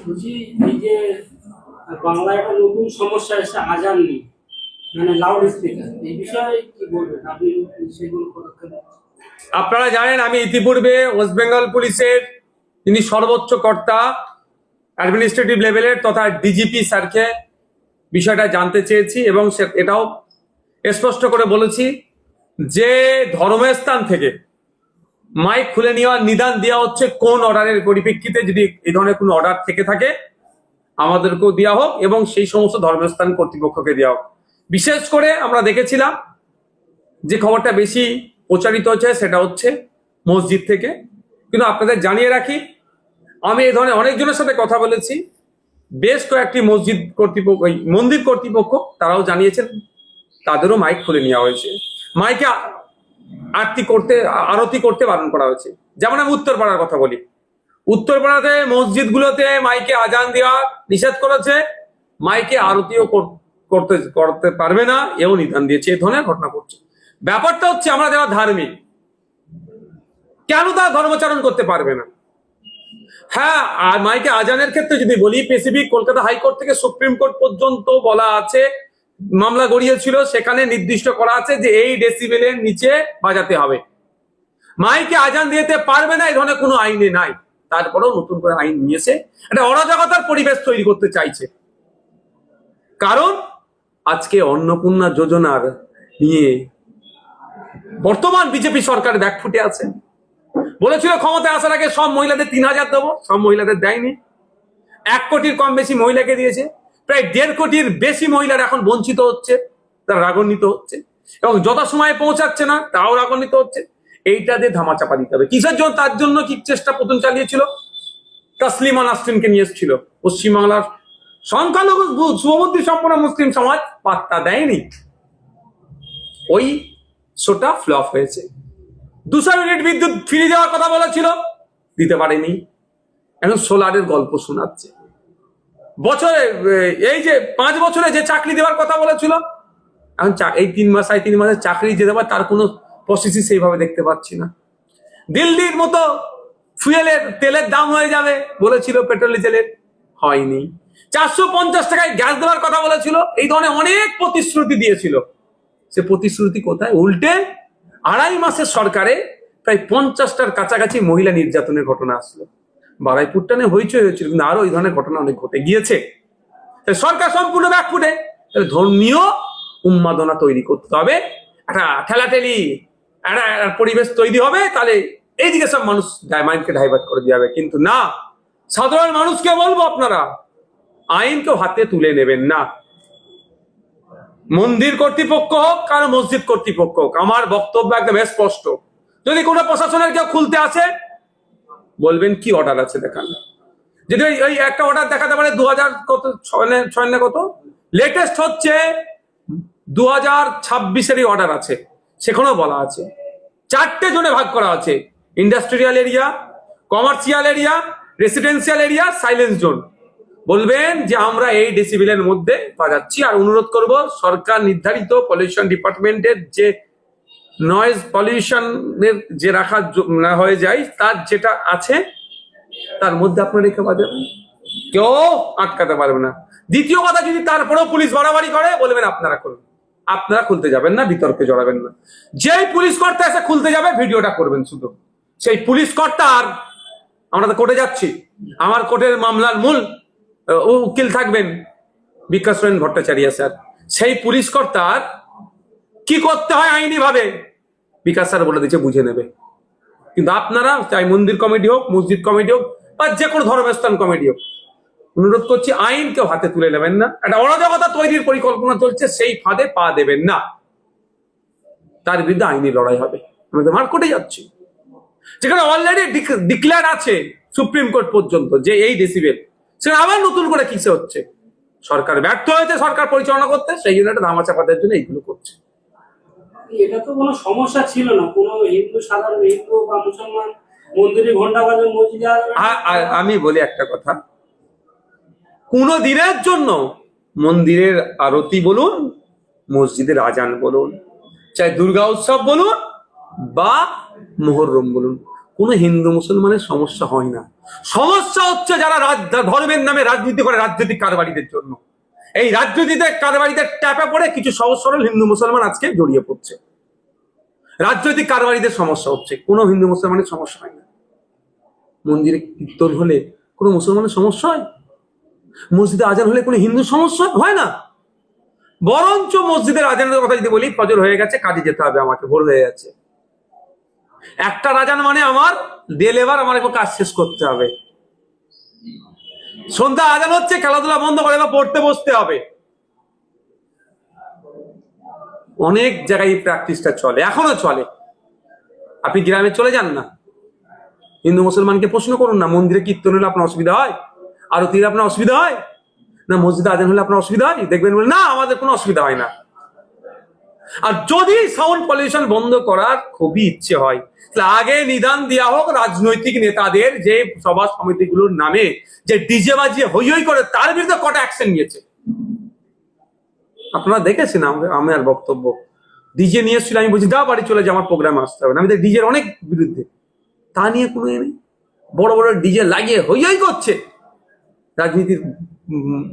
বলছি এই যে বাংলায় একটা নতুন সমস্যা এসে আজান নেই, মানে লাউড স্পিকার, এই বিষয়ে কি বলবেন আপনি? সেগুলো পদক্ষেপ আপনারা জানেন, আমি ইতিপূর্বে ওয়েস্ট বেঙ্গল পুলিশের যিনি সর্বোচ্চ কর্তা অ্যাডমিনিস্ট্রেটিভ লেভেলের তথা ডিজিপি স্যারকে বিষয়টা জানতে চেয়েছি এবং এটাও স্পষ্ট করে বলেছি যে ধর্মস্থান থেকে মাইক খুলে নেওয়ার নিদান দেওয়া হচ্ছে কোন অর্ডারের পরিপ্রেক্ষিতে। যদি এই ধরনের কোনো অর্ডার থেকে থাকে আমাদেরকেও দেওয়া হোক এবং সেই সমস্ত ধর্মস্থান কর্তৃপক্ষকে দেওয়া হোক। বিশেষ করে আমরা দেখেছিলাম যে খবরটা বেশি প্রচারিত হচ্ছে সেটা হচ্ছে মসজিদ থেকে। কিন্তু আপনাদের জানিয়ে রাখি, আমি এই ধরনের অনেকজনের সাথে কথা বলেছি, বেশ কয়েকটি মসজিদ কর্তৃপক্ষ, মন্দির কর্তৃপক্ষ তারাও জানিয়েছেন তাদেরও মাইক খুলে নেওয়া হয়েছে, মাইকে আরতি করতে বারণ করা হয়েছে। যেমন আমি উত্তরপাড়ার কথা বলি, উত্তরপাড়াতে মসজিদগুলোতে মাইকে আজান দেওয়া নিষেধ করেছে, মাইকে আরতিও করতে পারবে না এও নিদান দিয়েছে। এই ধরনের ঘটনা ঘটছে। ব্যাপারটা হচ্ছে আমরা যারা ধার্মিক, কেন তারা ধর্মাচরণ করতে পারবে না? হ্যাঁ, আর মাইকে আজানের ক্ষেত্রে যদি বলি, স্পেসিফিক কলকাতা হাইকোর্ট থেকে সুপ্রিম কোর্ট পর্যন্ত বলা আছে, মামলা গড়িয়েছিল, সেখানে নির্দিষ্ট করা আছে যে এই ডেসিবেলের নিচে বাজাতে হবে। মাইকে আজান দিতে পারবে না এই ধরনের কোনো আইনে নাই। তারপরেও নতুন করে আইন নিয়েছে, একটা অরাজকতার পরিবেশ তৈরি করতে চাইছে। কারণ আজকে অন্নপূর্ণা যোজনার নিয়ে বর্তমান বিজেপি সরকার ব্যাকফুটে আছে। বলেছিল ক্ষমতায় আসার আগে সব মহিলাদের 3000 দেবো, সব মহিলাদের দেয়নি। 1 কোটির কম বেশি মহিলাকে দিয়েছে। প্রায় 1.5 কোটির বেশি মহিলার এখন বঞ্চিত হচ্ছে, তারা রাগান্বিত হচ্ছে এবং যথাসময়ে পৌঁছাচ্ছে না, তাও রাগান্বিত হচ্ছে। এইটা দিয়ে ধামাচাপা দিতে হবে। কিসের জন্য? তার জন্য কি চেষ্টা প্রথম চালিয়েছিল? তাসলিমা নাসরিনকে নিয়ে এসেছিল। পশ্চিমবাংলার সংখ্যালঘু শুভবুদ্ধি সম্পন্ন মুসলিম সমাজ পাত্তা দেয়নি, ওই শোটা ফ্লপ হয়েছে। 200 ইউনিট বিদ্যুৎ ফিরে যাওয়ার কথা বলেছিল, দিতে পারেনি। এখন সোলারের গল্প শোনাচ্ছে। বছরে এই যে 5 বছরে যে চাকরি দেওয়ার কথা বলেছিল, এখন এই 3 মাস 3.5 মাসের চাকরি যে দেওয়ার তার কোনো প্রসেসই সেইভাবে দেখতে পাচ্ছি না। দিল্লির মতো তেলের দাম হয়ে যাবে বলেছিল, পেট্রোল ডিজেলের হয়নি। 450 টাকায় গ্যাস দেওয়ার কথা বলেছিল। এই ধরনের অনেক প্রতিশ্রুতি দিয়েছিল। সে প্রতিশ্রুতি কোথায়? উল্টে 2.5 মাসের সরকারে প্রায় 50টার কাছাকাছি মহিলা নির্যাতনের ঘটনা আসলো। বারাইপুর টানে হইচই হয়েছিল, কিন্তু আরো এই ধরনের ঘটনা অনেক ঘটে গিয়েছে। সরকার সম্পূর্ণ ব্যাকফুটে। ধর্মীয় উন্মাদনা তৈরি করতে হবে, একটা ঠেলাঠেলি একটা পরিবেশ তৈরি হবে, তাহলে এইদিকে সব মানুষ মাইন্ডকে ডাইভার্ট করে দিয়ে হবে। কিন্তু না, সাধারণ মানুষকে বলবো, আপনারা আইনকেও হাতে তুলে নেবেন না। মন্দির কর্তৃপক্ষ হোক আর মসজিদ কর্তৃপক্ষ হোক, আমার বক্তব্য একদম স্পষ্ট। যদি কোনো প্রশাসনের কেউ খুলতে আসে, বলবেন কি অর্ডার আছে দেখান। যদি ওই একটা অর্ডার দেখাতে পারে 2006 কত, লেটেস্ট হচ্ছে 2026-এরই অর্ডার আছে, সেখানেও বলা আছে 4টে জোনে ভাগ করা আছে: industrial area, commercial area, residential area, silence zone. বলবেন যে আমরা এই ডেসিবেলের মধ্যে বাজাচ্ছি। আর অনুরোধ করব, সরকার নির্ধারিত পলিউশন ডিপার্টমেন্টের যে নয়েজ পলিউশনের যে রাখা হয়ে যায়, তার যেটা আছে তার মধ্যে আপনারা রেখে বাজাবেন, কেউ আটকাতে পারবে না। দ্বিতীয় কথা, যদি তারপরেও পুলিশ বাড়াবাড়ি করে, বলবেন আপনারা করবেন, আপনারা খুলতে যাবেন না, বিতর্কে জড়াবেন না। যেই পুলিশ কর্তা এসে খুলতে যাবে, ভিডিওটা করবেন শুধু সেই পুলিশ কর্তা। আর আমরা তো কোর্টে যাচ্ছি, আমার কোর্টের মামলার মূল উকিল থাকবেন বিকাশ রঞ্জন ভট্টাচার্য স্যার। সেই পুলিশ কর্তার কি করতে হয় আইনি ভাবে বিকাশ স্যার বলে দিচ্ছে, বুঝে নেবে। কিন্তু আপনারা, চাই মন্দির কমিটি হোক, মসজিদ কমিটি হোক, বা যে কোনো ধর্মস্থান কমিটি হোক, অনুরোধ করছি আইন কেউ হাতে তুলে নেবেন না। একটা অরাজকতা তৈরির পরিকল্পনা চলছে, সেই ফাঁদে পা দেবেন না। তার বিরুদ্ধে আইনি লড়াই হবে। আমি তো মার্কেটে যাচ্ছি, যেখানে অলরেডি ডিক্লেয়ার আছে সুপ্রিম কোর্ট পর্যন্ত যে এই ডেসিবেল, সেটা আবার নতুন করে কিসে হচ্ছে? সরকার ব্যর্থ হয়েছে সরকার পরিচালনা করতে, সেই জন্য একটা ধামাচাপাদের জন্য এইগুলো করছে। এটা তো কোনো সমস্যা ছিল না, কোনো হিন্দু, সাধারণ হিন্দু বা মুসলমান মন্দিরে ঘন্টা বাজে, মসজিদে। আমি বলি একটা কথা, কোনো দিনের জন্য মন্দিরের আরতি বলুন, মসজিদের আজান বলুন, চাই দুর্গা উৎসব বলুন বা মুহররম বলুন, কোনো হিন্দু মুসলমানের সমস্যা হয় না। সমস্যা হচ্ছে যারা ধর্মের নামে রাজনীতি করে রাজনৈতিক কারবারিদের জন্য। এই রাজনৈতিক কারবারিদের ট্যাপে পড়ে কিছু সহজ সরল হিন্দু মুসলমান আজকে জড়িয়ে পড়ছে। রাজনৈতিক কারবারিদের সমস্যা হচ্ছে, কোনো হিন্দু মুসলমানের সমস্যা হয় না। মন্দিরে কীর্তন হলে কোনো মুসলমানের সমস্যা হয়? মসজিদে আজান হলে কোনো হিন্দু সমস্যা হয় না? বরঞ্চ মসজিদের আজানের কথা যদি বলি, ফজর হয়ে গেছে, কাজে যেতে হবে, আমাকে ভোর হয়ে যাচ্ছে, একটা আজান মানে আমার ডেলিভার, আমার একটু কাজ শেষ করতে হবে। সন্ধ্যা আজান হচ্ছে, খেলাধুলা বন্ধ করে বা পড়তে বসতে হবে। অনেক জায়গায় প্র্যাকটিসটা চলে, এখনো চলে। আপনি গ্রামে চলে যান না, হিন্দু মুসলমানকে প্রশ্ন করুন না, মন্দিরে কীর্তন হলে আপনার অসুবিধা হয়? আরতির আপনার অসুবিধা হয় না? মসজিদে আজান হলে আপনার অসুবিধা হয়? দেখবেন বলে না, আমাদের কোনো অসুবিধা হয় না। আর যদি সাউন্ড পলিউশন বন্ধ করার খুবই ইচ্ছে হয়, তাহলে আগে নিদান দেওয়া হোক রাজনৈতিক নেতাদের যে সভা সমিতিগুলোর নামে যে ডিজে বাজিয়ে হই হই করে, তার বিরুদ্ধে কটা অ্যাকশন নিয়েছে আপনারা দেখেছেন। আমার বক্তব্য, ডিজে নিয়ে এসেছিল, আমি বলছি দা বাড়ি চলে যে আমার প্রোগ্রাম আসতে হবে না। আমি তো ডিজের অনেক বিরুদ্ধে, তা নিয়ে কোনো নেই। বড় বড় ডিজে লাগিয়ে হই হই করছে রাজনীতির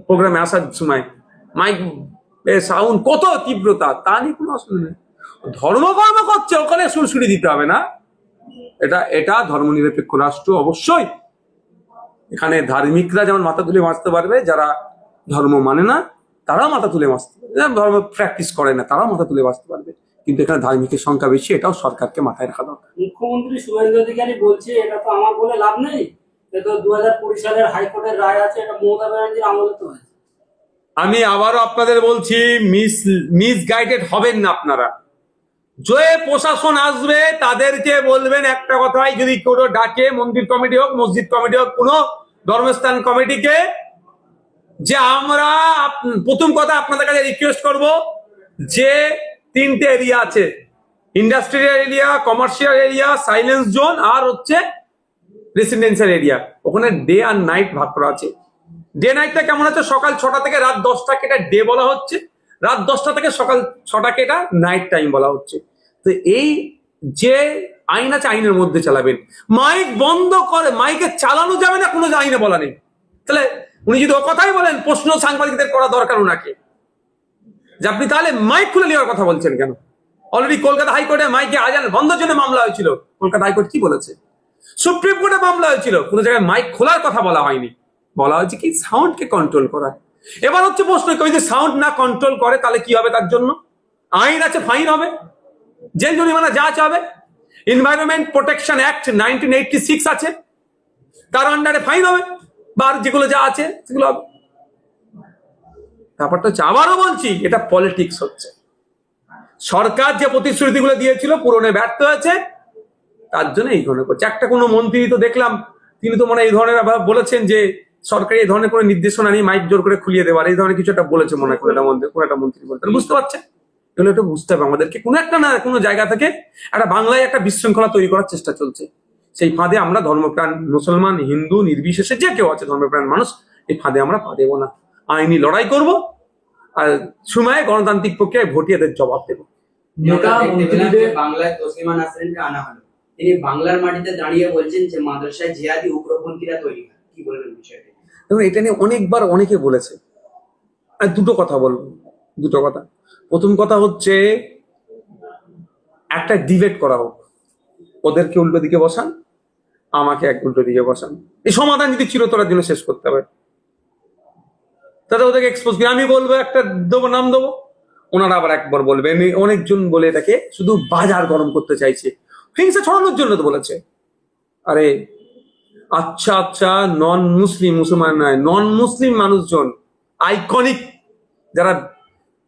প্রোগ্রামে আসার সময়, মাইক সাউন্ড কত তীব্রতা, তা নিয়ে কোনো অসুবিধা নেই। ধর্মকর্ম করছে, ওখানে সুরসুরি দিতে হবে না। এটা ধর্মনিরপেক্ষ রাষ্ট্র অবশ্যই। এখানে ধার্মিকরা যেমন মাথা তুলে বাঁচতে পারবে, যারা ধর্ম মানে না তারাও মাথা তুলে বাঁচতে পারবে, যারা ধর্ম প্র্যাকটিস করে না তারাও মাথা তুলে বাঁচতে পারবে। কিন্তু এখানে ধার্মিকের সংখ্যা বেশি, এটাও সরকারকে মাথায় রাখা দরকার। মুখ্যমন্ত্রী শুভেন্দু অধিকারী বলছে এটা তো আমার বলে লাভ নেই, এটা 2020 সালের হাইকোর্টের রায় আছে, এটা মমতা ব্যানার্জির আমলে তো হয়েছে। আমি আবারও আপনাদের বলছি, মিসগাইডেড হবেন না আপনারা। যে প্রশাসন আসবে তাদেরকে বলবেন একটা কথাই, যদি কোনো ডাকে, মন্দির কমিটি হোক, মসজিদ কমিটি হোক, কোনো ধর্মস্থান কমিটিকে, যে আমরা প্রথম কথা আপনাদের কাছে রিকোয়েস্ট করব, যে 3টে এরিয়া আছে, industrial area, commercial area, silence zone, আর হচ্ছে রেসিডেন্সিয়াল এরিয়া, ওখানে ডে আর নাইট ভাগ করা আছে। ডে নাইটটা কেমন আছে? সকাল 6টা থেকে রাত 10টাকে এটা ডে বলা হচ্ছে, রাত 10টা থেকে সকাল 6টাকে এটা নাইট টাইম বলা হচ্ছে। তো এই যে আইন আছে, আইনের মধ্যে চালাবেন। মাইক বন্ধ করে, মাইকে চালানো যাবে না, কোনো আইনে বলা নেই। তাহলে উনি যদি ও কথাই বলেন, প্রশ্ন সাংবাদিকদের করা দরকার ওনাকে, যে আপনি তাহলে মাইক খুলে নেওয়ার কথা বলছেন কেন? অলরেডি কলকাতা হাইকোর্টে মাইকে আজান বন্ধের জন্য মামলা হয়েছিল। কলকাতা হাইকোর্ট কি বলেছে? সুপ্রিম কোর্টে মামলা হয়েছিল, কোনো জায়গায় মাইক খোলার কথা বলা হয়নি, বলা হয়েছে কি সাউন্ডকে কন্ট্রোল করা। এবার হচ্ছে প্রশ্ন, কেউ যদি সাউন্ড না কন্ট্রোল করে তাহলে কি হবে? তার জন্য আইন আছে, ফাইন হবে, জেল জরিমানা যা চাবে। এনভায়রনমেন্ট প্রোটেকশন অ্যাক্ট 1986 আছে, তার আন্ডারে ফাইন হবে, বা যেগুলো যা আছে সেগুলো হবে। ব্যাপারটা হচ্ছে, আবারও বলছি, এটা পলিটিক্স হচ্ছে। সরকার যে প্রতিশ্রুতিগুলো দিয়েছিল পূরণে ব্যর্থ হয়েছে, তার জন্য এই ধরনের করছে। একটা কোনো মন্ত্রী তো দেখলাম, তিনি তো মনে এই ধরনের বলেছেন যে সরকারি এই ধরনের কোনো নির্দেশনা নেই, মাইক জোর করে খুলিয়ে দেওয়ার, এই ধরনের কিছু একটা বলেছে মনে হয় কোনো একটা মন্ত্রী বলতেন। বুঝতে পারছেন? এগুলো একটু বুঝতে হবে আমাদেরকে। কোনো একটা না কোনো জায়গা থেকে একটা বাংলায় একটা বিশৃঙ্খলা তৈরি করার চেষ্টা চলছে। সেই ফাঁদে আমরা ধর্মপ্রাণ মুসলমান, হিন্দু নির্বিশেষে যে কেউ আছে ধর্মপ্রাণ মানুষ, এই ফাঁদে আমরা পা দেবো না। আইনি লড়াই করব, আর সময় গণতান্ত্রিক প্রক্রিয়ায় ভোটে এদের জবাব দেবো। বাংলায় তসলিমা নাসরিনকে আনা হলো, তিনি বাংলার মাটিতে দাঁড়িয়ে বলছেন যে মাদ্রাসায় জিহাদি উগ্রপন্থীরা তৈরি হয়, কি বলবেন বিষয়টি? এবং এটা নিয়ে অনেকবার অনেকে বলেছে। আর দুটো কথা বলবো, দুটো কথা। প্রথম কথা হচ্ছে, একটা ডিবেট করা হোক, ওদেরকে উল্টো দিকে বসান, আমাকে এক উল্টো দিকে বসান, এই সমাধান যদি চিরতরের জন্য শেষ করতে হবে, তাহলে ওদেরকে এক্সপোজ করি। আমি বলবো একটা দেবো, নাম দেবো, ওনারা আবার একবার বলবেন। অনেকজন বলে এটাকে শুধু বাজার গরম করতে চাইছে, হিংসা ছড়ানোর জন্য তো বলেছে। আরে আচ্ছা আচ্ছা, নন মুসলিম, মুসলমান নয়, নন মুসলিম মানুষজন, আইকনিক, যারা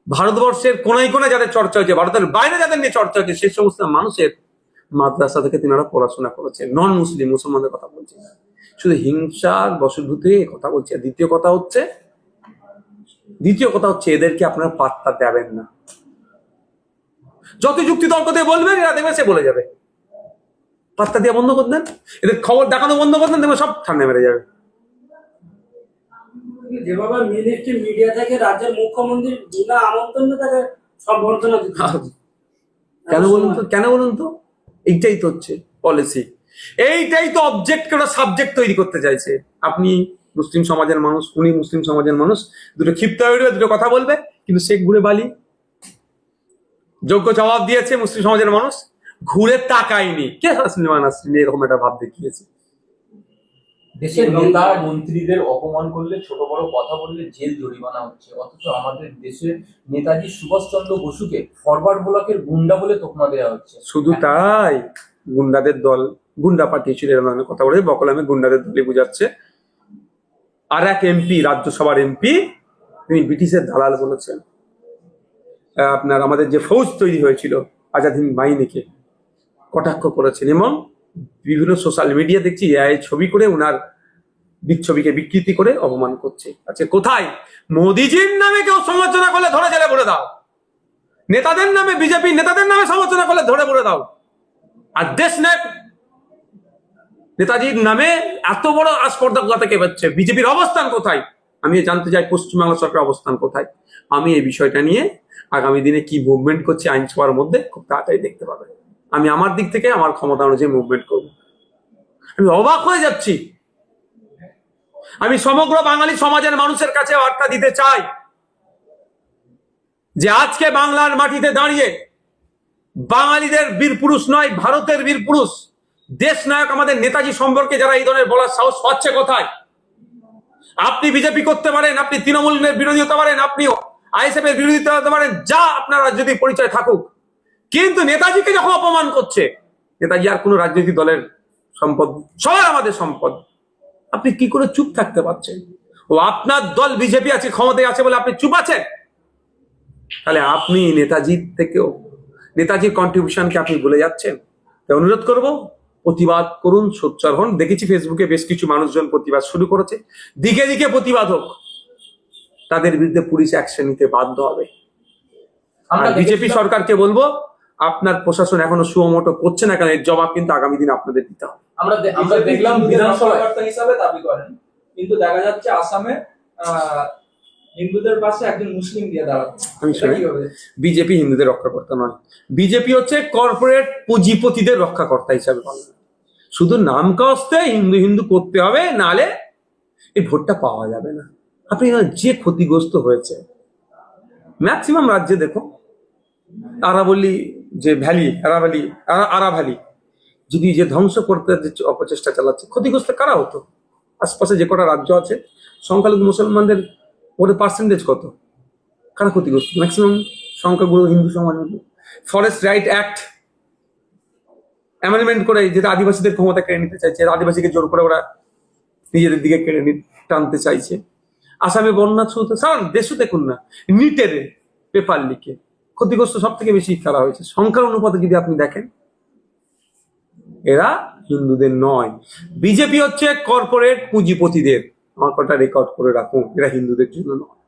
ভারতবর্ষের কোনায় কোনায় যাদের চর্চা হচ্ছে, ভারতের বাইরে যাদের নিয়ে চর্চা হচ্ছে, সেই সমস্ত মানুষের মাদ্রাসা থেকে তিনারা পড়াশোনা করেছে। নন মুসলিম, মুসলমানদের কথা বলছি না, শুধু হিংসার বশভূতে কথা বলছি। আর দ্বিতীয় কথা হচ্ছে এদেরকে আপনারা পাত্তা দেবেন না। যত যুক্তি তর্ক দিয়ে বলবেন, এরা দেখবে সে বলে যাবে। পাত্তা দিয়ে বন্ধ করে দেন, এদের খবর দেখানো বন্ধ করে দেন, দেখবে সব ঠান্ডা মেরে যাবে। যেভাবে মিডিয়া থেকে রাজ্যের মুখ্যমন্ত্রী বিনা আমন্ত্রণে তাকে সম্বর্ধনা দিতে, কেন বলুন তো? এইটাই তো হচ্ছে পলিসি। এইটাই তো অবজেক্ট করে সাবজেক্ট তৈরি করতে চাইছে। আপনি মুসলিম সমাজের মানুষ, উনি মুসলিম সমাজের মানুষ, দুটো ক্ষিপ্ত হয়ে উঠবে, দুটো কথা বলবে, কিন্তু শেখ ঘুরে বালি যোগ্য জবাব দিয়েছে মুসলিম সমাজের মানুষ, ঘুরে তাকায়নি। কে সুলেমান নাসরিন এরকম একটা ভাব দেখিয়েছে? দেশের নেতা মন্ত্রীদের অপমান করলে, ছোট বড় কথা বললে জেল জরিমানা হচ্ছে, অথচ আমাদের দেশের নেতাজি সুভাষচন্দ্র বসুকে ফরওয়ার্ড ব্লকের গুন্ডা বলে তোকমা দেওয়া হচ্ছে। শুধু তাই, গুন্ডাদের দল, গুন্ডা পাঠিয়েছিল এরকম ধরনের কথা বলে বকলামে গুন্ডাদের দলই বুঝাচ্ছে। আর এক এমপি, রাজ্যসভার এমপি, তিনি ব্রিটিশের দালাল বলেছেন। আপনার আমাদের যে ফৌজ তৈরি হয়েছিল আজাদ হিন্দ বাহিনীকে কটাক্ষ করেছেন, এবং বিভিন্ন সোশ্যাল মিডিয়া দেখছি এআই ছবি করে ওনার ছবিকে বিকৃতি করে অপমান করছে। আচ্ছা, কোথায় মোদিজির নামে কেউ সমালোচনা করলে ধরে জেলে ভরে দাও, নেতাদের নামে, বিজেপি নেতাদের নামে সমালোচনা করলে ধরে ভরে দাও, আর দেশ নায়ক নেতাজির নামে এত বড় আস্পর্ধা কোথা থেকে পাচ্ছে? বিজেপির অবস্থান কোথায়? আমি জানতে চাই পশ্চিমবাংলা সরকারের অবস্থান কোথায়। আমি এই বিষয়টা নিয়ে আগামী দিনে কি মুভমেন্ট করছি আইনসভার মধ্যে খুব তাড়াতাড়ি দেখতে পাবেন। আমি আমার দিক থেকে আমার ক্ষমতা অনুযায়ী মুভমেন্ট করব। আমি অবাক হয়ে যাচ্ছি। আমি সমগ্র বাঙালি সমাজের মানুষের কাছে বার্তা দিতে চাই যে আজকে বাংলার মাটিতে দাঁড়িয়ে বাঙালিদের বীর পুরুষ নয়, ভারতের বীর পুরুষ দেশ নায়ক আমাদের নেতাজি সম্পর্কে যারা এই ধরনের বলার সাহস পাচ্ছে কোথায়? আপনি বিজেপি করতে পারেন, আপনি তৃণমূলের বিরোধী হতে পারেন, আপনি আইএসএফ এর বিরোধিতা হতে পারেন, যা আপনার রাজনৈতিক পরিচয় থাকুক, কিন্তু নেতাজিকে যখন অপমান করছে, নেতাজি আর কোনো রাজনৈতিক দলের সম্পদ, সবার আমাদের সম্পদ, আপনি কি করে চুপ থাকতে পারছেন? ও আপনার দল বিজেপি আছে, ক্ষমতায় আছে বলে আপনি চুপ আছেন? তাহলে আপনি নেতাজির থেকেও, নেতাজির কন্ট্রিবিউশনকে আপনি ভুলে যাচ্ছেন। তাই অনুরোধ করব, প্রতিবাদ করুন, সোচ্চার হন। দেখেছি ফেসবুকে বেশ কিছু মানুষজন প্রতিবাদ শুরু করেছে, দিকে দিকে প্রতিবাদ হোক, তাদের বিরুদ্ধে পুলিশ অ্যাকশন নিতে বাধ্য হবে। আমরা বিজেপি সরকারকে বলবো, আপনার প্রশাসন এখনো সুমোটো করছে না কেন, এর জবাব কিন্তু আগামী দিন আপনাদের দিতে হবে। আমরা দেখলাম বিধানসভায় কর্তা হিসাবে দাবি করেন, কিন্তু দেখা যাচ্ছে আসামে হিন্দুদের পাশে একজন মুসলিম দিয়ে দাঁড়াচ্ছে। আমি এটা কিভাবে? বিজেপি হিন্দুদের রক্ষাকর্তা নয়, বিজেপি হচ্ছে কর্পোরেট পুঁজিপতিদের রক্ষাকর্তা হিসাবে পালন। শুধু নাম কাস্তে হিন্দু হিন্দু করতে হবে, নালে এই ভোটটা পাওয়া যাবে না। আপনি যে ক্ষতিগ্রস্ত হয়েছে ম্যাক্সিমাম রাজ্যে দেখো, আরাবলি যে ভ্যালি, আরা ভ্যালি যদি যে ধ্বংস করতে যে অপচেষ্টা চালাচ্ছে, ক্ষতিগ্রস্ত কারা হতো? আশপাশে যে কটা রাজ্য আছে সংখ্যালঘু মুসলমানদের ওদের পার্সেন্টেজ কত, কারা ক্ষতিগ্রস্ত? ম্যাক্সিমাম সংখ্যাগুরু হিন্দু সমাজ। ফরেস্ট রাইট অ্যাক্ট অ্যামেন্ডমেন্ট করে যেটা আদিবাসীদের ক্ষমতা কেড়ে নিতে চাইছে, আদিবাসীকে জোর করে ওরা নিজেদের দিকে কেড়ে টানতে চাইছে। আসামে বন্যা শুরু, সারা দেশও দেখুন না, নিটের পেপার লিকে ক্ষতিগ্রস্ত সব থেকে বেশি করা হয়েছে। সংখ্যার অনুপাতে যদি আপনি দেখেন, এরা হিন্দুদের নয়। বিজেপি হচ্ছে কর্পোরেট পুঁজিপতিদের। আমার কথা রেকর্ড করে রাখুন, এরা হিন্দুদের জন্য নয়।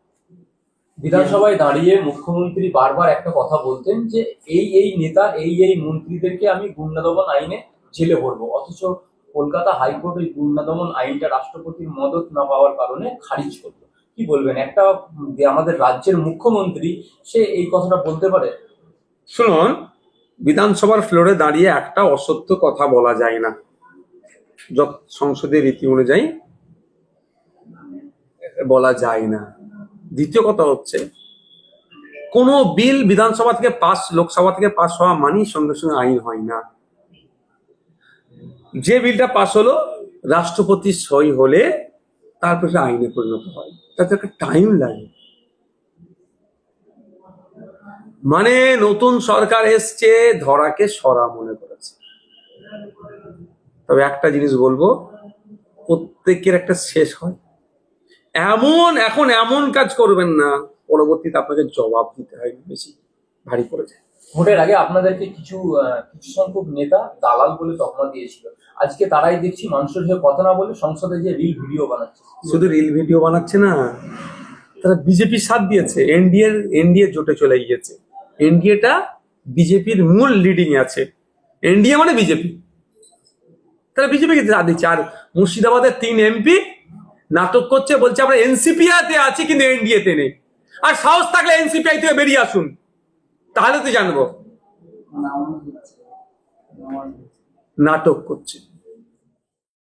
বিধানসভায় দাঁড়িয়ে মুখ্যমন্ত্রী বারবার একটা কথা বলতেন যে এই নেতা, এই মন্ত্রীদেরকে আমি গুন্ডা দমন আইনে জেলে ভরবো, অথচ কলকাতা হাইকোর্ট ওই গুন্ডা দমন আইনটা রাষ্ট্রপতির মদত না পাওয়ার কারণে খারিজ করলো। কি বলবেন, একটা যে আমাদের রাজ্যের মুখ্যমন্ত্রী, সে এই কথাটা বলতে পারে? শুনুন, বিধানসভার ফ্লোরে দাঁড়িয়ে একটা অসত্য কথা বলা যায় না, সংসদের রীতি অনুযায়ী বলা যায় না। দ্বিতীয় কথা হচ্ছে, কোন বিল বিধানসভা থেকে পাস, লোকসভা থেকে পাস হওয়া মানেই সঙ্গে সঙ্গে আইন হয় না। যে বিলটা পাস হলো, রাষ্ট্রপতির সই হলে তারপর সে আইনে পরিণত হয়, তাতে একটা টাইম লাগে। মানে নতুন সরকার এসছে, ধরাকে সরা মনে করেছে। তবে একটা জিনিস বলবো, প্রত্যেকের একটা শেষ হয়। এখন এমন কাজ করবেন না, পরবর্তীতে আপনাকে জবাব দিতে হয়, বেশি ভারী পড়ে যায়। ভোটের আগে আপনাদেরকে কিছু সংখ্যক নেতা দালাল বলে তকমা দিয়েছিল, আজকে তারাই দেখছি মানুষের হয়ে কথা না বলে সংসদে যে রিল ভিডিও বানাচ্ছে। শুধু রিল ভিডিও বানাচ্ছে না, তারা বিজেপির সাথ দিয়েছে, এনডিএ জোটে চলে গিয়েছে। এনডিএটা বিজেপির মূল লিডিং এ আছে, এনডিএ মানে বিজেপি। তারা বিজেপিকে সাথ দিচ্ছে। আর মুর্শিদাবাদের 3 এমপি নাটক করছে, বলছে আমরা এনসিপিআইতে আছি কিন্তু এনডিএতে নেই। আর সাহস থাকলে এনসিপিআই থেকে বেরিয়ে আসুন, তাহলে তো জানবো। নাটক করছে।